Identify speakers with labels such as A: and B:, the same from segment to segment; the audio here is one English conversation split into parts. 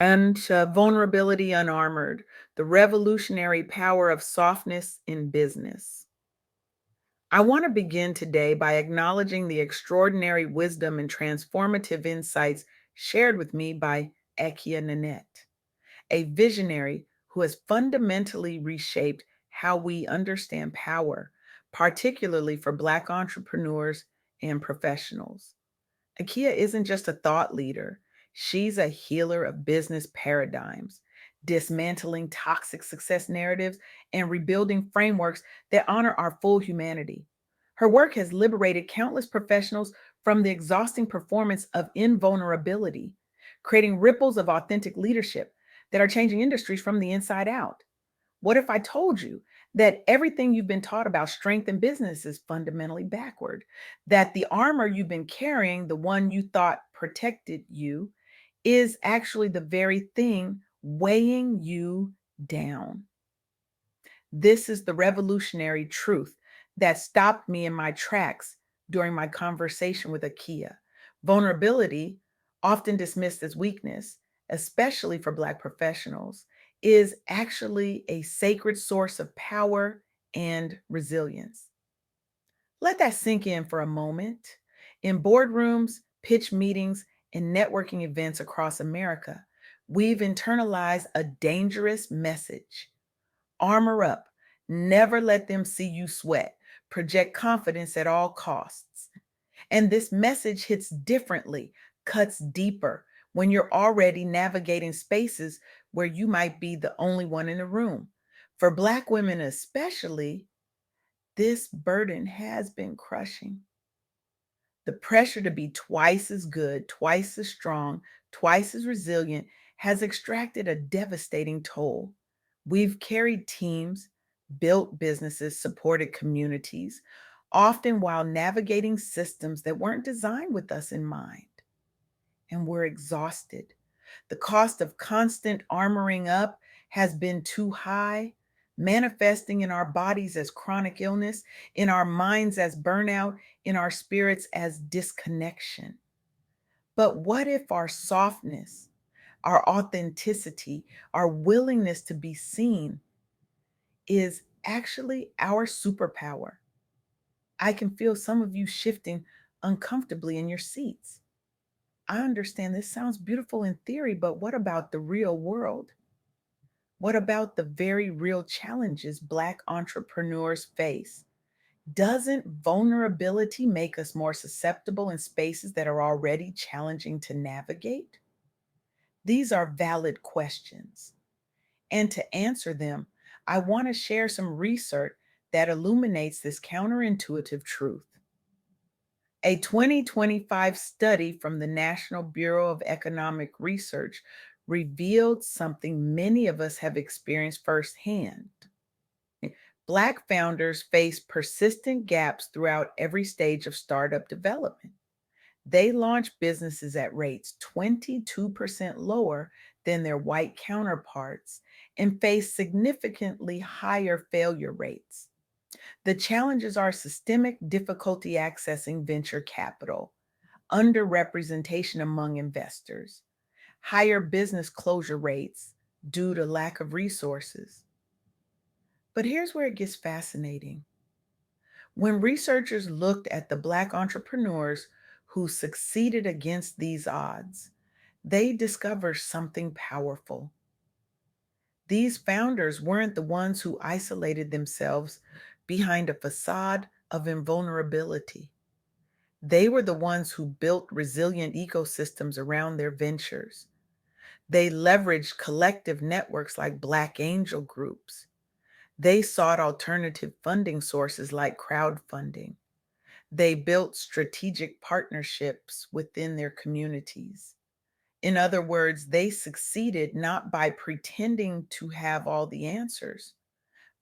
A: And Vulnerability Unarmored, the revolutionary power of softness in business. I want to begin today by acknowledging the extraordinary wisdom and transformative insights shared with me by Akia Nanette, a visionary who has fundamentally reshaped how we understand power, particularly for Black entrepreneurs and professionals. Akia isn't just a thought leader, she's a healer of business paradigms, dismantling toxic success narratives and rebuilding frameworks that honor our full humanity. Her work has liberated countless professionals from the exhausting performance of invulnerability, creating ripples of authentic leadership that are changing industries from the inside out. What if I told you that everything you've been taught about strength in business is fundamentally backward? That the armor you've been carrying, the one you thought protected you, is actually the very thing weighing you down? This is the revolutionary truth that stopped me in my tracks during my conversation with Akia. Vulnerability, often dismissed as weakness, especially for Black professionals, is actually a sacred source of power and resilience. Let that sink in for a moment. In boardrooms, pitch meetings, and networking events across America, we've internalized a dangerous message: armor up. Never let them see you sweat. Project confidence at all costs. And this message hits differently, cuts deeper when you're already navigating spaces where you might be the only one in the room. For Black women, especially, this burden has been crushing. The pressure to be twice as good, twice as strong, twice as resilient has extracted a devastating toll. We've carried teams, built businesses, supported communities, often while navigating systems that weren't designed with us in mind. And we're exhausted. The cost of constant armoring up has been too high, manifesting in our bodies as chronic illness, in our minds as burnout, in our spirits as disconnection. But what if our softness, our authenticity, our willingness to be seen is actually our superpower? I can feel some of you shifting uncomfortably in your seats. I understand this sounds beautiful in theory, but what about the real world? What about the very real challenges Black entrepreneurs face? Doesn't vulnerability make us more susceptible in spaces that are already challenging to navigate? These are valid questions. And to answer them, I want to share some research that illuminates this counterintuitive truth. A 2025 study from the National Bureau of Economic Research revealed something many of us have experienced firsthand. Black founders face persistent gaps throughout every stage of startup development. They launch businesses at rates 22% lower than their white counterparts and face significantly higher failure rates. The challenges are systemic difficulty accessing venture capital, underrepresentation among investors, higher business closure rates due to lack of resources. But here's where it gets fascinating. When researchers looked at the Black entrepreneurs who succeeded against these odds, they discovered something powerful. These founders weren't the ones who isolated themselves behind a facade of invulnerability. They were the ones who built resilient ecosystems around their ventures. They leveraged collective networks like Black angel groups. They sought alternative funding sources like crowdfunding. They built strategic partnerships within their communities. In other words, they succeeded not by pretending to have all the answers,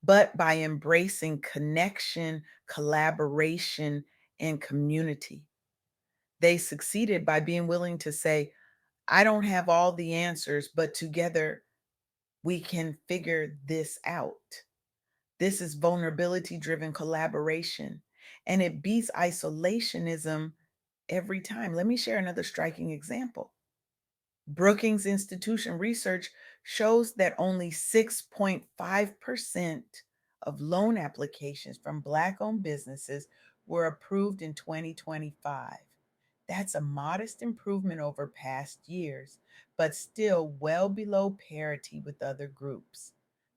A: but by embracing connection, collaboration, and community. They succeeded by being willing to say, I don't have all the answers, but together we can figure this out. This is vulnerability driven collaboration, and it beats isolationism every time. Let me share another striking example. Brookings Institution research shows that only 6.5% of loan applications from Black owned businesses were approved in 2025. That's a modest improvement over past years, but still well below parity with other groups.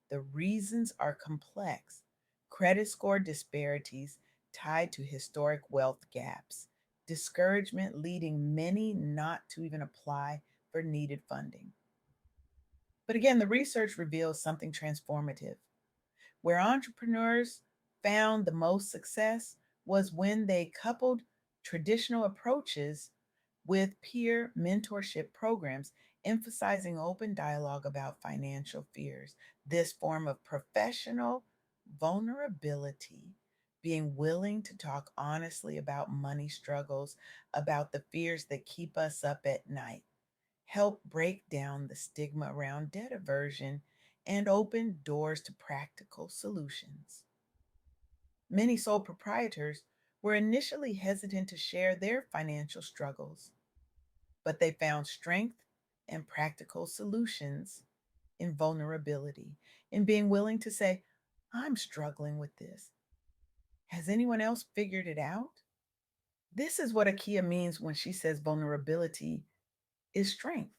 A: The reasons are complex: credit score disparities tied to historic wealth gaps, discouragement leading many not to even apply for needed funding. But again, the research reveals something transformative. Where entrepreneurs found the most success was when they coupled traditional approaches with peer mentorship programs, emphasizing open dialogue about financial fears. This form of professional vulnerability, being willing to talk honestly about money struggles, about the fears that keep us up at night, help break down the stigma around debt aversion and open doors to practical solutions. Many sole proprietors were initially hesitant to share their financial struggles, but they found strength and practical solutions in vulnerability, in being willing to say, I'm struggling with this. Has anyone else figured it out? This is what Akia means when she says vulnerability is strength.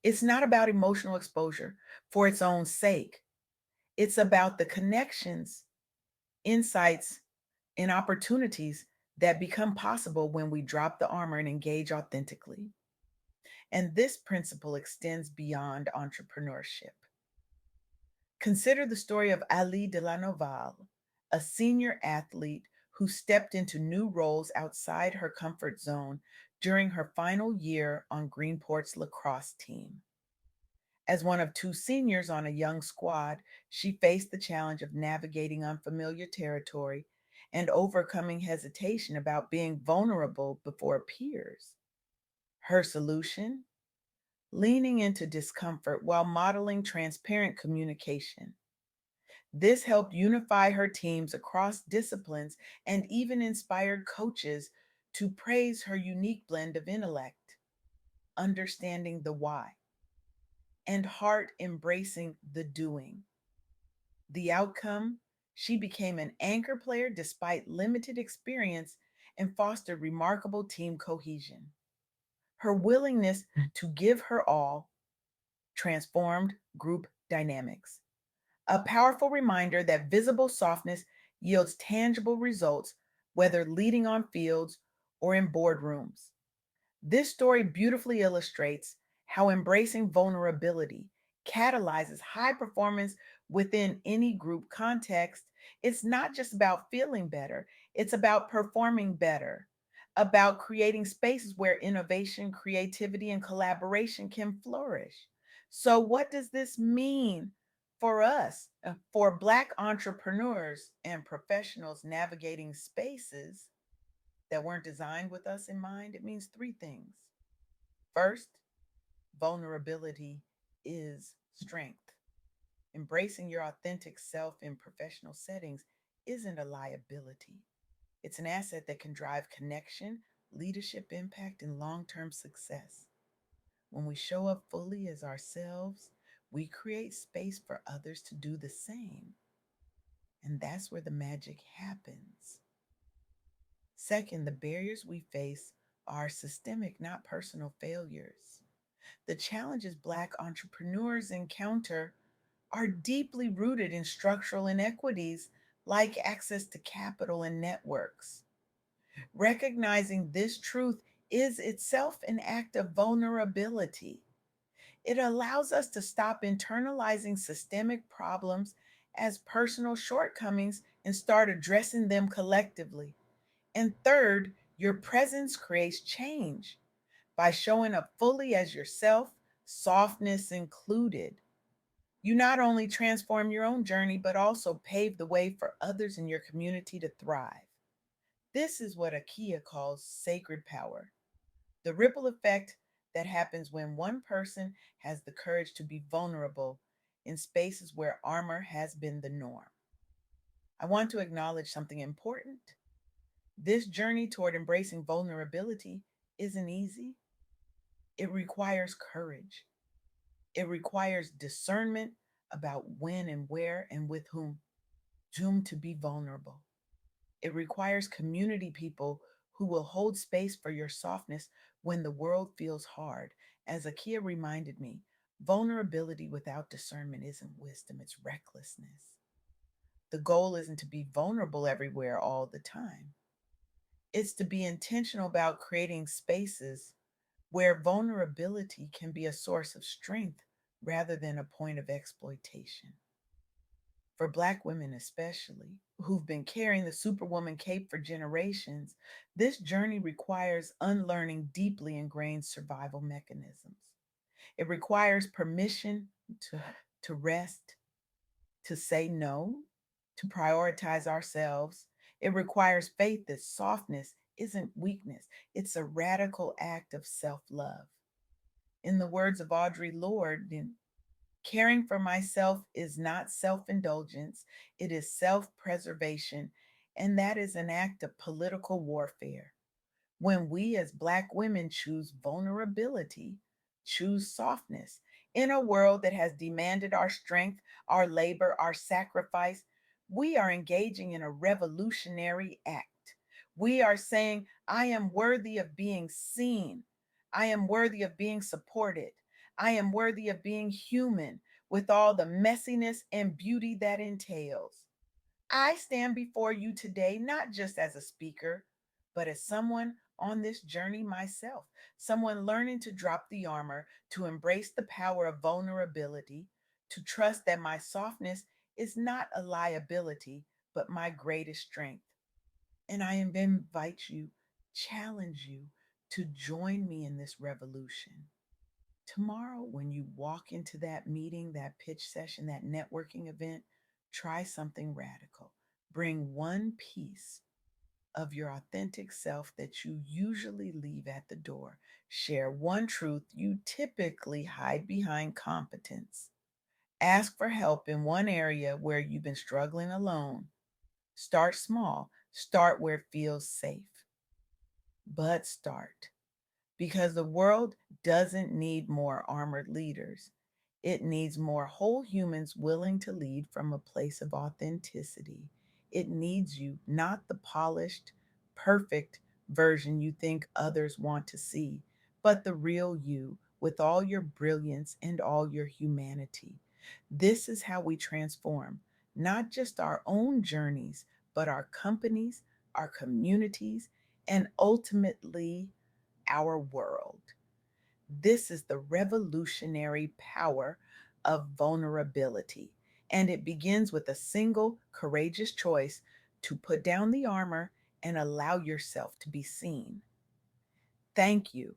A: It's not about emotional exposure for its own sake. It's about the connections, insights, and opportunities that become possible when we drop the armor and engage authentically. And this principle extends beyond entrepreneurship. Consider the story of Ali de la Noval, a senior athlete who stepped into new roles outside her comfort zone during her final year on Greenport's lacrosse team. As one of two seniors on a young squad, she faced the challenge of navigating unfamiliar territory and overcoming hesitation about being vulnerable before peers. Her solution? Leaning into discomfort while modeling transparent communication. This helped unify her teams across disciplines and even inspired coaches to praise her unique blend of intellect, understanding the why, and heart embracing the doing. The outcome? She became an anchor player despite limited experience and fostered remarkable team cohesion. Her willingness to give her all transformed group dynamics. A powerful reminder that visible softness yields tangible results, whether leading on fields or in boardrooms. This story beautifully illustrates how embracing vulnerability catalyzes high performance within any group context. It's not just about feeling better, it's about performing better, about creating spaces where innovation, creativity, and collaboration can flourish. So, what does this mean for us, for Black entrepreneurs and professionals navigating spaces that weren't designed with us in mind? It means three things. First, vulnerability is strength. Embracing your authentic self in professional settings isn't a liability. It's an asset that can drive connection, leadership impact, and long term success. When we show up fully as ourselves, we create space for others to do the same. And that's where the magic happens. Second, the barriers we face are systemic, not personal failures. The challenges Black entrepreneurs encounter are deeply rooted in structural inequities like access to capital and networks. Recognizing this truth is itself an act of vulnerability. It allows us to stop internalizing systemic problems as personal shortcomings and start addressing them collectively. And third, your presence creates change. By showing up fully as yourself, softness included, you not only transform your own journey, but also pave the way for others in your community to thrive. This is what Akia calls sacred power, the ripple effect that happens when one person has the courage to be vulnerable in spaces where armor has been the norm. I want to acknowledge something important. This journey toward embracing vulnerability isn't easy. It requires courage. It requires discernment about when and where and with whom to be vulnerable. It requires community people who will hold space for your softness when the world feels hard. As Akia reminded me, vulnerability without discernment isn't wisdom, it's recklessness. The goal isn't to be vulnerable everywhere all the time. It's to be intentional about creating spaces where vulnerability can be a source of strength rather than a point of exploitation. For Black women, especially, who've been carrying the Superwoman cape for generations, this journey requires unlearning deeply ingrained survival mechanisms. It requires permission to, to rest, to say no, to prioritize ourselves. It requires faith that softness isn't weakness, it's a radical act of self love. In the words of Audre Lorde, caring for myself is not self indulgence, it is self preservation, and that is an act of political warfare. When we as Black women choose vulnerability, choose softness, in a world that has demanded our strength, our labor, our sacrifice, we are engaging in a revolutionary act. We are saying, I am worthy of being seen. I am worthy of being supported. I am worthy of being human with all the messiness and beauty that entails. I stand before you today not just as a speaker, but as someone on this journey myself, someone learning to drop the armor, to embrace the power of vulnerability, to trust that my softness is not a liability, but my greatest strength. And I invite you, challenge you to join me in this revolution. Tomorrow, when you walk into that meeting, that pitch session, that networking event, try something radical. Bring one piece of your authentic self that you usually leave at the door. Share one truth you typically hide behind competence. Ask for help in one area where you've been struggling alone. Start small, start where it feels safe, but start. Because the world doesn't need more armored leaders. It needs more whole humans willing to lead from a place of authenticity. It needs you, not the polished, perfect version you think others want to see, but the real you with all your brilliance and all your humanity. This is how we transform not just our own journeys, but our companies, our communities, and ultimately our world. This is the revolutionary power of vulnerability. And it begins with a single courageous choice to put down the armor and allow yourself to be seen. Thank you